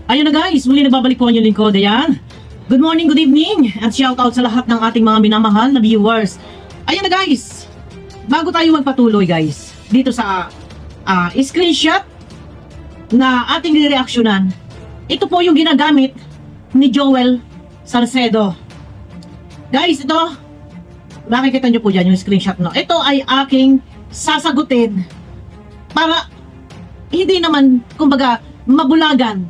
Ayun na guys, muli nagbabalik po ang inyong lingkod. Ayan. Good morning, good evening, at shout out sa lahat ng ating mga minamahal na viewers. Ayun na guys, bago tayo magpatuloy guys, dito sa screenshot na ating nireaksyonan, ito po yung ginagamit ni Joel Salcedo. Guys, ito, makikita nyo po dyan yung screenshot, no? Ito ay aking sasagutin para hindi naman, kumbaga, mabulagan,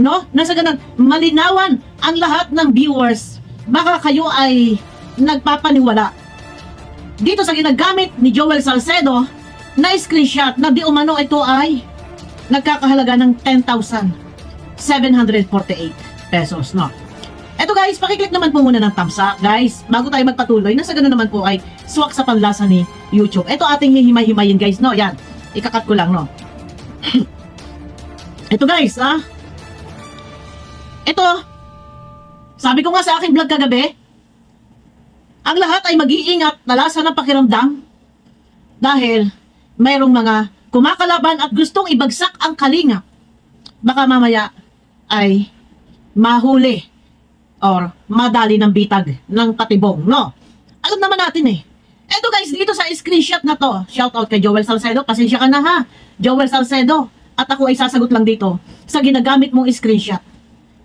no? Nasa ganun, malinawan ang lahat ng viewers. Baka kayo ay nagpapaniwala dito sa ginagamit ni Joel Salcedo na screenshot na di umano ito ay nagkakahalaga ng 10,748 pesos, no? Eto guys, pakiclick naman po muna ng thumbs up, guys, bago tayo magpatuloy. Nasa ganun naman po ay swak sa panlasa ni YouTube. Ito ating hihimay-himayin guys, no? Yan, ikakat ko lang, no? Ito guys, ito, sabi ko nga sa aking vlog kagabi, ang lahat ay mag-iingat na lasa ng pakiramdam dahil mayroong mga kumakalaban at gustong ibagsak ang kalinga. Baka mamaya ay mahuli or madali ng bitag ng patibong, no? Alam naman natin eh. Eto guys, dito sa screenshot na to, shout out kay Joel Salcedo, pasensya ka na ha, Joel Salcedo, at ako ay sasagot lang dito sa ginagamit mong screenshot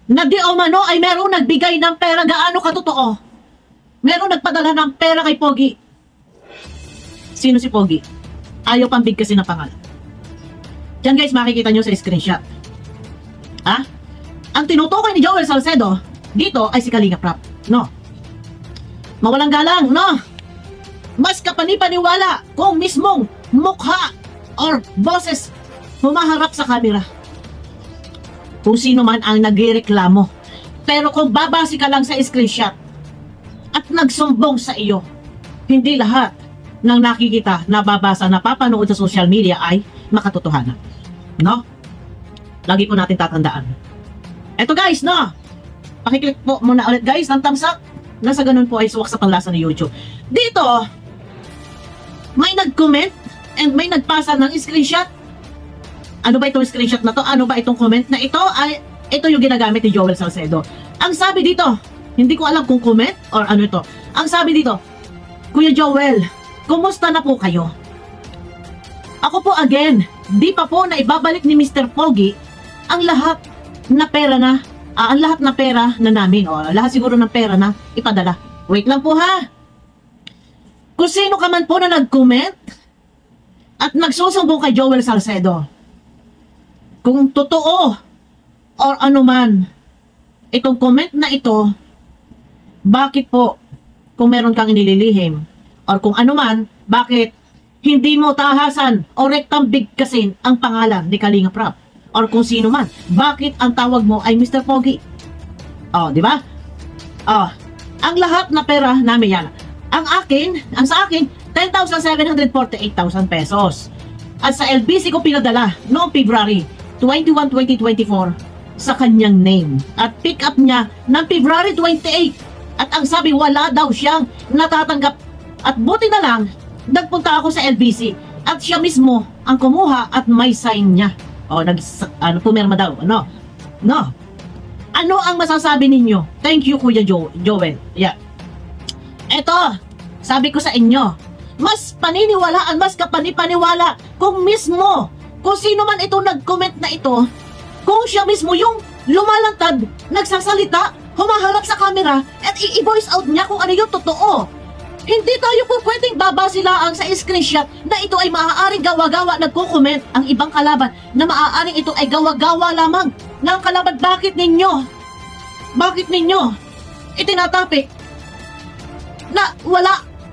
na di umano ay merong nagbigay ng pera. Gaano katotoo? Merong nagpadala ng pera kay Pogi. Sino si Pogi? Ayaw pang bigkasin na pangalan. Diyan guys, makikita nyo sa screenshot. Ang tinutukoy ni Joel Salcedo dito ay si Kalinga Prap, no? Mawalang galang, no? Mas kapanipaniwala kung mismong mukha or boses humaharap sa camera kung sino man ang nagreklamo. Pero kung babase ka lang sa screenshot at nagsumbong sa iyo, hindi lahat ng nakikita, nababasa, napapanood sa social media ay makatotohanan, no? Lagi po natin tatandaan. Eto guys, no? Pakiclick po muna ulit guys ng thumbs up. Nasa ganun po ay suwak sa panlasa ni YouTube. Dito, may nag-comment and may nagpasa ng screenshot. Ano ba itong screenshot na to? Ano ba itong comment na ito? Ay, ito yung ginagamit ni Joel Salcedo. Ang sabi dito, hindi ko alam kung comment or ano ito. Ang sabi dito, Kuya Joel, kumusta na po kayo? Ako po again, di pa po na ibabalik ni Mr. Pogi ang lahat na pera na, ang lahat na pera na namin, o lahat siguro ng pera na ipadala. Wait lang po ha. Kung sino ka man po na nag-comment at nagsusumbong kay Joel Salcedo, kung totoo or ano man itong comment na ito, bakit po kung meron kang inililihim or kung ano man, bakit hindi mo tahasan o rektang bigkasin ang pangalan ni Kalinga Prap or kung sino man? Bakit ang tawag mo ay Mr. Pogi? Oh, di ba? Oh, ang lahat na pera namin yan. Ang sa akin 10,748,000 pesos. At sa LBC ko pinadala noong February 21, 2024 sa kanyang name. At pick up niya ng February 28. At ang sabi, wala daw siyang natatanggap. At buti na lang, nagpunta ako sa LBC. At siya mismo ang kumuha at may sign niya. O, pumirma daw. Ano? No. Ano ang masasabi ninyo? Thank you, Kuya Joel. Yeah. Eto, sabi ko sa inyo, mas paniniwalaan, mas kapanipaniwala kung mismo, kung sino man itong nag-comment na ito, kung siya mismo yung lumalantad, nagsasalita, humaharap sa camera, at i-voice out niya kung ano yung totoo. Hindi tayo po pwedeng babasilaang sa screenshot na ito ay maaaring gawa-gawa, nagko-comment ang ibang kalaban na maaaring ito ay gawa-gawa lamang ng kalaban. Bakit ninyo itinatapik na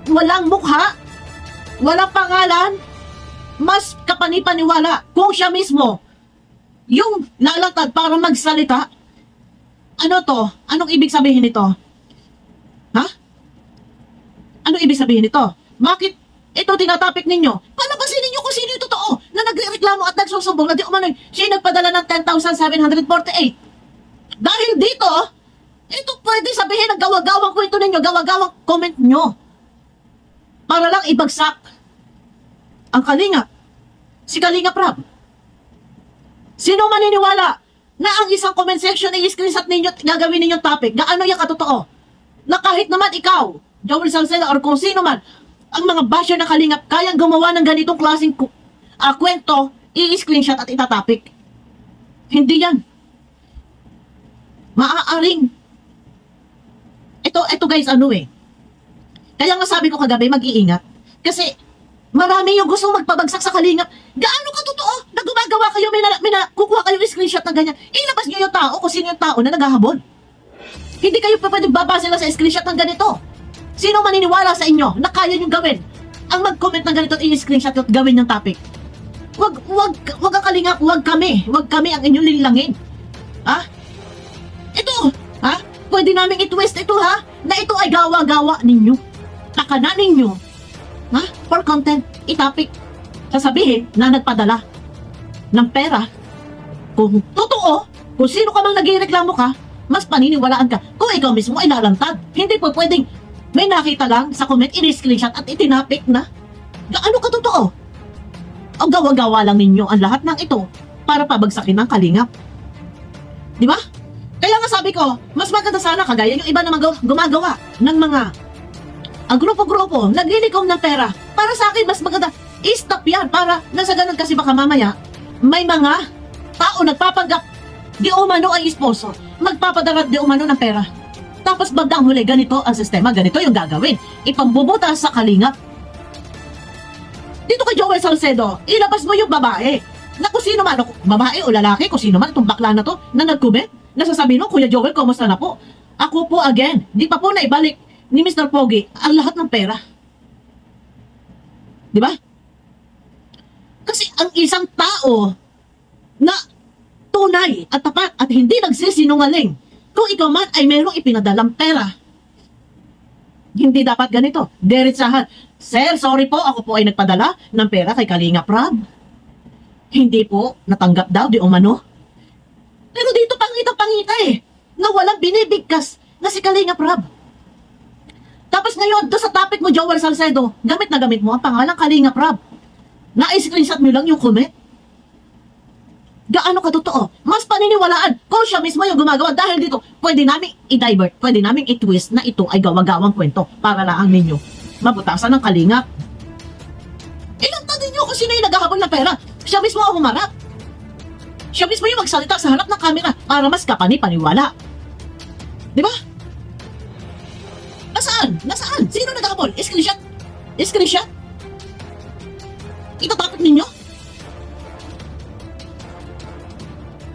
walang mukha, walang pangalan? Mas kapanipaniwala kung siya mismo yung lalatad para magsalita. Ano to? Anong ibig sabihin nito? Ha? Anong ibig sabihin nito? Bakit ito tinatapik ninyo? Palabasin ninyo kung sino yung totoo na nagreklamo at nagsusumbong na di umano'y siya nagpadala ng 10,748. Dahil dito, ito pwede sabihin ng gawa-gawang kwento ninyo, gawa-gawang comment nyo para lang ibagsak ang Kalinga, si Kalinga Prab. Sino maniniwala na ang isang comment section ay screenshot ninyo at gagawin ninyong topic, gaano yung katotoo? Na kahit naman ikaw, Joel Salcedo, or kung sino man, ang mga basher na Kalingap, kayang gumawa ng ganitong klaseng kwento, i-screenshot at itatopic. Hindi yan. Maaaring. Ito guys, kaya nga sabi ko kagabi, mag-iingat. Kasi, marami yung gusto magpabagsak sa Kalingap. Gaano ka totoo na gumagawa kayo, kukuha kayo ng screenshot na ganyan. Ilabas nyo yung tao kung sino yung tao na naghahabol. Hindi kayo pwede babase lang sa screenshot ng ganito. Sino maniniwala sa inyo na kaya nyo gawin ang mag-comment ng ganito at i-screenshot at gawin yung topic? Wag ang Kalingap, wag kami ang inyong linlangin. Ha? Ito, ha? Pwede namin i-twist ito, ha? Na ito ay gawa-gawa ninyo. Takana ninyo, ha? For content, i-topic. Sasabihin na nagpadala ng pera. Kung totoo, kung sino ka mang nagreklamo ka, mas paniniwalaan ka. Kung ikaw mismo ay lalantad, hindi po pwedeng may nakita lang sa comment, in-screenshot at itinapik na. Gaano ka totoo? O gawa-gawa lang ninyo ang lahat ng ito para pabagsakin ng Kalingap. Di ba? Kaya nga sabi ko, mas maganda sana kagaya yung iba na gumagawa ng mga grupo-grupo, naglilikom ng pera. Para sa akin, mas maganda, i-stop yan para nasa ganun kasi baka mamaya may mga tao nagpapanggap di umano ay sponsor, magpapadarat di umano ng pera. Tapos bandang huli, ganito ang sistema, ganito yung gagawin. Ipambubutas sa Kalingap. Dito kay Joel Salcedo, ilabas mo yung babae. Na kung sino man, babae o lalaki, kung sino man, itong bakla na to, na nag-comment, nasasabi no, Kuya Joel, kumusta na po? Ako po again, di pa po naibalik ni Mr. Pogi ang lahat ng pera. Di ba? Kasi ang isang tao na tunay at tapat at hindi nagsisinungaling, kung ikaw man ay mayroong ipinadalang pera, hindi dapat ganito. Diretsahan, Sir, sorry po, ako po ay nagpadala ng pera kay Kalingap Rob. Hindi po, natanggap daw, di umano. Pero dito pangita-pangita na walang binibigkas na si Kalingap Rob. Tapos ngayon, doon sa topic mo, Joel Salcedo, gamit na gamit mo ang pangalang Kalingap Rob. Na-screenshot mo lang yung comment. Gaano ka totoo? Mas paniniwalaan kung siya mismo yung gumagawa dahil dito, pwede namin i-divert, pwede namin i-twist na ito ay gawa-gawang kwento para lang ninyo mabutasan ng Kalingap. Ilantad ninyo kung sino yung naghahabol ng pera. Siya mismo ang humarap. Siya mismo yung magsalita sa harap ng camera para mas kapani-paniwala. Di ba? Nasaan? Nasaan? Sino naghahabol? Screenshot? Screenshot? Itatapit ninyo?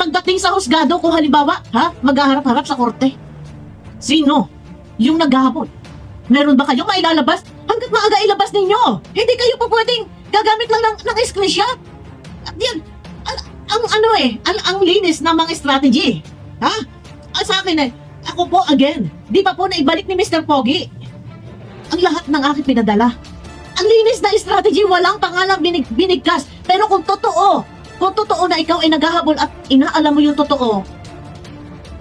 Pagdating sa husgado, kung halimbawa, maghaharap-harap sa korte, sino yung naghahabol? Meron ba kayong mailalabas? Hanggat maaga ilabas ninyo. Hindi kayo po pwedeng gagamit lang ng screenshot. At yan, ang linis ng mga strategy. Ha? Sa akin ako po again, di pa po naibalik ni Mr. Pogi ang lahat ng aking pinadala. Ang linis na strategy, walang pangalang binigkas. Pero kung totoo na ikaw ay naghahabol at inaalam mo yung totoo,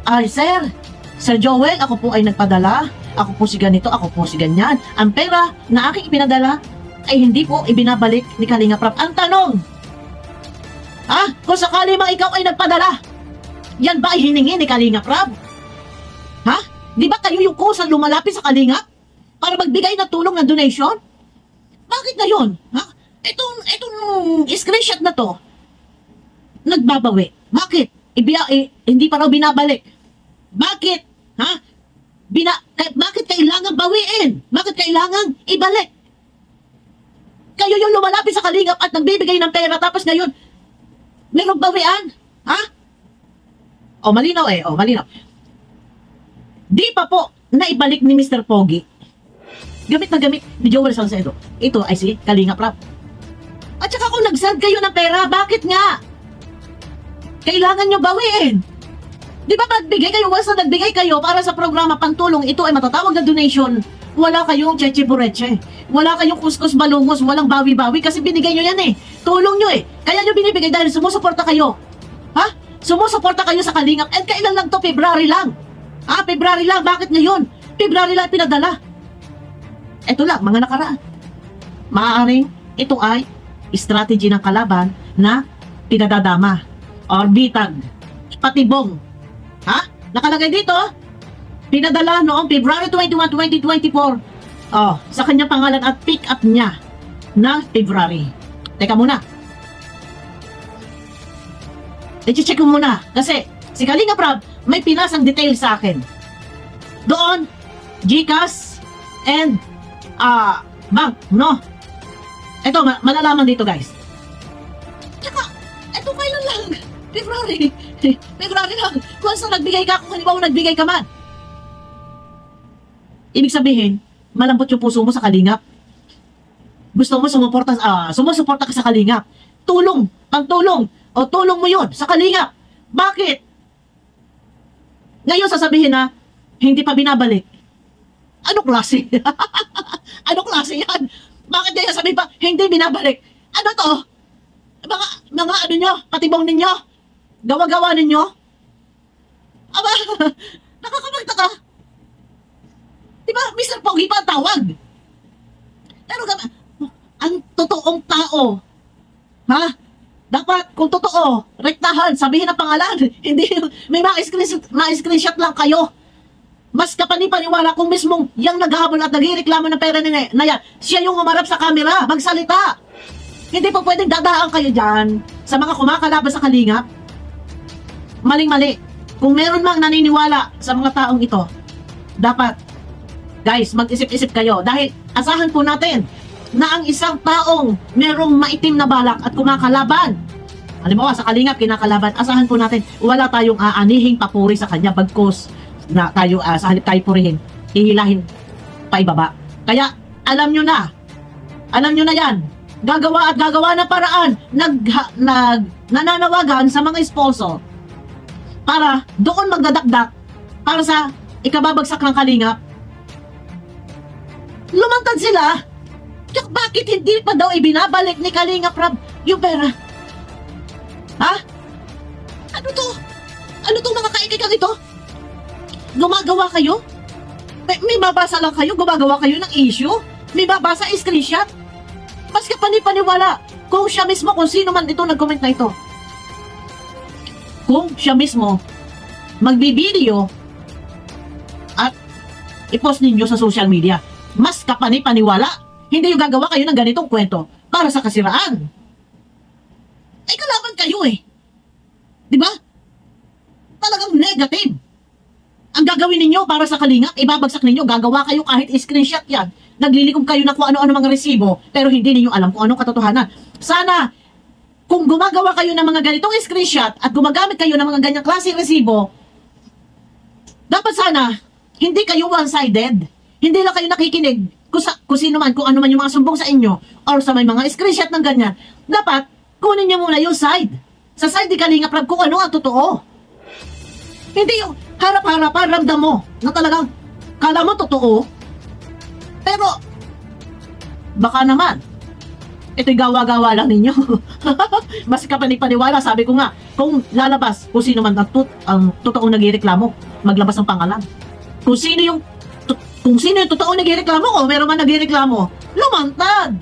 ay Sir Joel, ako po ay nagpadala, ako po si ganito, ako po si ganyan. Ang pera na aking ipinadala ay hindi po ibinabalik ni Kalingap Rob. Ang tanong, kung sakali mang ikaw ay nagpadala, yan ba ay hiningi ni Kalingap Rob? Di ba kayo yung kusang lumalapit sa Kalingap para magbigay ng tulong ng donation? Bakit ngayon? Itong screenshot na to, nagbabawi. Bakit? Hindi pa raw binabalik. Bakit? Bakit kailangan bawiin? Bakit kailangan ibalik? Kayo yung lumalapit sa Kalingap at nagbibigay ng pera tapos ngayon, merong bawian? Malinaw malinaw. Di pa po naibalik ni Mr. Pogi. Gamit na gamit ni Joel Salcedo. Ito ay si Kalingap Rob. At saka kung nag-send kayo ng pera, bakit nga? Kailangan nyo bawiin. Di ba magbigay kayo, once na nagbigay kayo para sa programa pantulong, ito ay matatawag na donation, wala kayong cheche bureche, wala kayong kuskus balungos, walang bawi-bawi kasi binigay nyo yan tulong nyo kaya nyo binibigay dahil sumusuporta kayo. Sumusuporta kayo sa Kalingap. And kailan lang to? February lang. February lang. Bakit ngayon? February lang pinadala. Ito lang, mga nakaraan. Maaaring ito ay strategy ng kalaban na pinadadama or bitag Patibong. Ha? Nakalagay dito, pinadala noong February 21, 2024. Oh, sa kanyang pangalan at pick up niya na February. Teka muna. I-check ko muna kasi si Kalinga Prab may pinasang detail sa akin. Doon, GCash and bank, no? Ito, malalaman dito guys. Tsaka, ito kailan lang? February. February lang. Kung saan nagbigay ka, kung halimbawa nagbigay ka man. Ibig sabihin, malambot yung puso mo sa Kalingap. Gusto mo sumusuporta ka sa Kalingap. Tulong, pangtulong, o tulong mo yun sa Kalingap. Bakit? Ngayon sasabihin na, hindi pa binabalik. Ano klase? Ano klase yan? Bakit kaya sabihin pa, hindi binabalik? Ano to? Mga ano nyo, patibong ninyo? Gawa-gawa ninyo? Aba, nakakamagtaka. Diba, Mr. Pogi pa ang tawag? Pero ang totoong tao, ha? Dapat, kung totoo, rektahan, sabihin ang pangalan. Hindi, may ma-screenshot lang kayo. Mas kapanipaniwala kung mismong yung naghahabol at naghireklamo ng pera na yan, siya yung umarap sa camera, magsalita. Hindi po pwedeng dadaan kayo dyan sa mga kumakalaban sa Kalingap. Maling-mali. Kung meron mang naniniwala sa mga taong ito, dapat, guys, mag-isip-isip kayo. Dahil asahan po natin na ang isang taong merong maitim na balak at kumakalaban, halimbawa sa Kalingap, kinakalaban, asahan po natin, wala tayong aanihing papuri sa kanya, bagkos na tayo, sa halip tayo purihin, hihilahin pa ibaba. Kaya, alam nyo na yan, gagawa ng paraan, nananawagan sa mga sponsor para doon magdadakdak para sa ikababagsak ng Kalingap. Lumantad sila. Bakit hindi pa daw ibinabalik ni Kalinga Prab yung pera? Ha? Ano to? Ano to mga kaikigang ito? Gumagawa kayo? May mabasa lang kayo? Gumagawa kayo ng issue? May mabasa screenshot? Mas kapanipaniwala kung siya mismo, kung sino man ito nag-comment na ito. Kung siya mismo magbibideo at i-post ninyo sa social media, mas kapanipaniwala. Hindi yung gagawa kayo ng ganitong kwento para sa kasiraan. Ay, kalaban kayo eh. Di ba? Talagang negative. Ang gagawin ninyo para sa Kalingap, ibabagsak ninyo, gagawa kayo kahit screenshot yan. Naglilikom kayo na kung ano-ano mga resibo, pero hindi ninyo alam kung anong katotohanan. Sana, kung gumagawa kayo ng mga ganitong screenshot at gumagamit kayo ng mga ganyang klase resibo, dapat sana, hindi kayo one-sided. Hindi lang kayo nakikinig kung sino man, kung ano man yung mga sumbong sa inyo or sa may mga screenshot ng ganyan. Dapat, kunin nyo muna yung side. Sa side ni Kalingap Prab kung ano ang totoo. Hindi yung harap-harapan, ramdam mo na talagang kala mo totoo. Pero, baka naman, ito'y gawa-gawa lang ninyo. Mas kapanipaniwala, sabi ko nga, kung lalabas, kung sino man ang totoong nagreklamo, maglabas ng pangalan. Kung sino yung totoong nagreklamo o meron man nagreklamo, lumantad.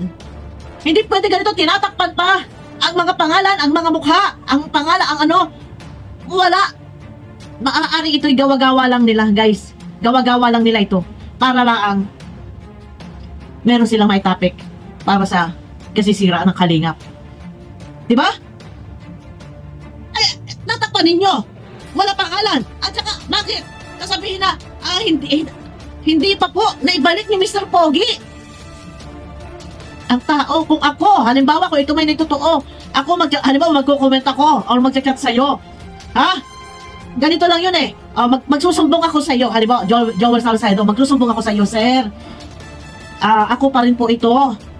Hindi pwede ganito, tinatakpan pa ang mga pangalan, ang mga mukha, ang pangalan, ang ano, wala. Maaari ito'y gawa-gawa lang nila, guys. Gawa-gawa lang nila ito. Para lang meron silang may topic para sa kasisiraan ng Kalingap. Diba? Ay, natakpan ninyo. Wala pangalan. At saka, bakit? Sasabihin na, hindi pa po naibalik ni Mr. Pogi. Ang tao, kung ako, halimbawa kung ito may nagtotoo, halimbawa magko-comment ako or mag-chat sa'yo. Ha? Ganito lang yun eh. Magsusumbong ako sa iyo. Halimbawa, Joel Salcedo, magsusumbong ako sa iyo, sir. Ako pa rin po ito.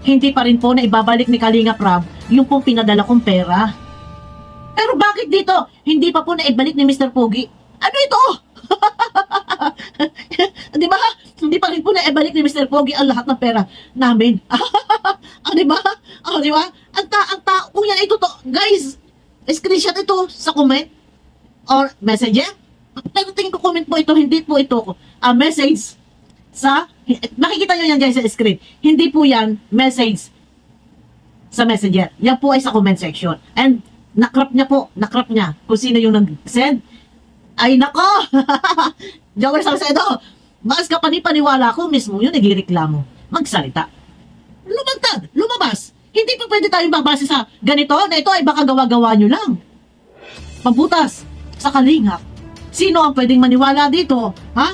Hindi pa rin po na ibabalik ni Kalinga Prab yung pong pinadala kong pera. Pero bakit dito? Hindi pa po na ibalik ni Mr. Pogi. Ano ito? Di ba? Hindi pa rin po na ibalik ni Mr. Pogi ang lahat ng pera namin. Di ba? Di ba? Ang tao, kung yan ito to, guys, screenshot ito sa comment or messenger. Pero tingin ko comment po ito, hindi po ito message sa, makikita nyo yan guys sa screen. Hindi po yan message sa messenger. Yan po ay sa comment section. And nakrap niya kung sino yung nag-send. Ay nako! Joker Salcedo, mas kapanipaniwala ko mismo yung nagreklamo. Magsalita. Lumagtad, lumabas. Hindi pa pwede tayong babase sa ganito na ito ay baka gawa-gawa nyo lang. Pagbutas sa kalingap. Sino ang pwedeng maniwala dito? Ha?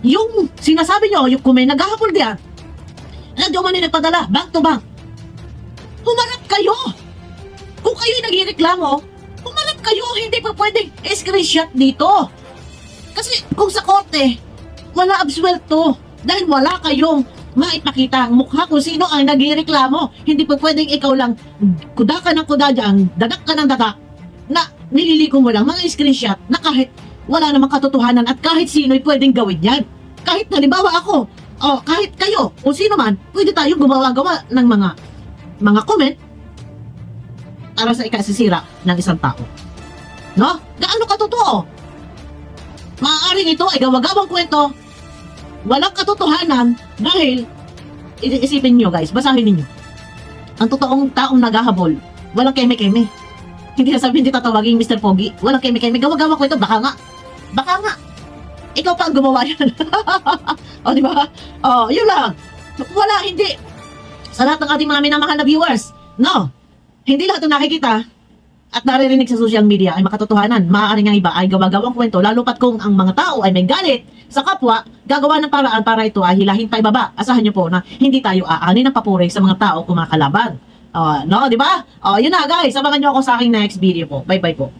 Yung sinasabi nyo, yung kung may naghahabol diyan, na diyo man yung nagpadala, bank to bank. Humarap kayo! Kung kayo'y nagreklamo, humarap kayo, hindi pa pwedeng screenshot dito. Kasi kung sa korte, wala absuelto dahil wala kayong maipakita ang mukha kung sino ang nagreklamo. Hindi pa pwedeng ikaw lang kuda ka ng kuda dyan, dadak ka ng dadak na nililiko mo lang mga screenshot na kahit wala namang katotohanan at kahit sino'y pwedeng gawin yan. Kahit halimbawa ako, o kahit kayo, o sino man, pwede tayong gumawa-gawa ng mga comment para sa ikasisira ng isang tao. No? Gaano katotoo? Maaaring ito ay gawa-gawang kwento, walang katotohanan dahil, isipin nyo guys, basahin ninyo. Ang totoong taong naghahabol, walang keme-keme. Hindi sasabihin, hindi tatawagin Mr. Pogi, walang keme-keme, gawa-gawang kwento, baka nga, ikaw pa ang gumawa yan. O, di ba? O, yun lang. Wala, hindi. Sa lahat ng ating mga minamahal na viewers, no, hindi lahat ng nakikita at naririnig sa social media ay makatotohanan. Maaaring ang iba ay gawa-gawang kwento, lalo pat kung ang mga tao ay may galit sa kapwa, gagawa ng paraan para ito ay hilahin pa ibaba. Asahan nyo po na hindi tayo aanin ng papuri sa mga tao kumakalaban. No, di ba? Yun na guys, abangan nyo ako sa aking next video po. Bye-bye po.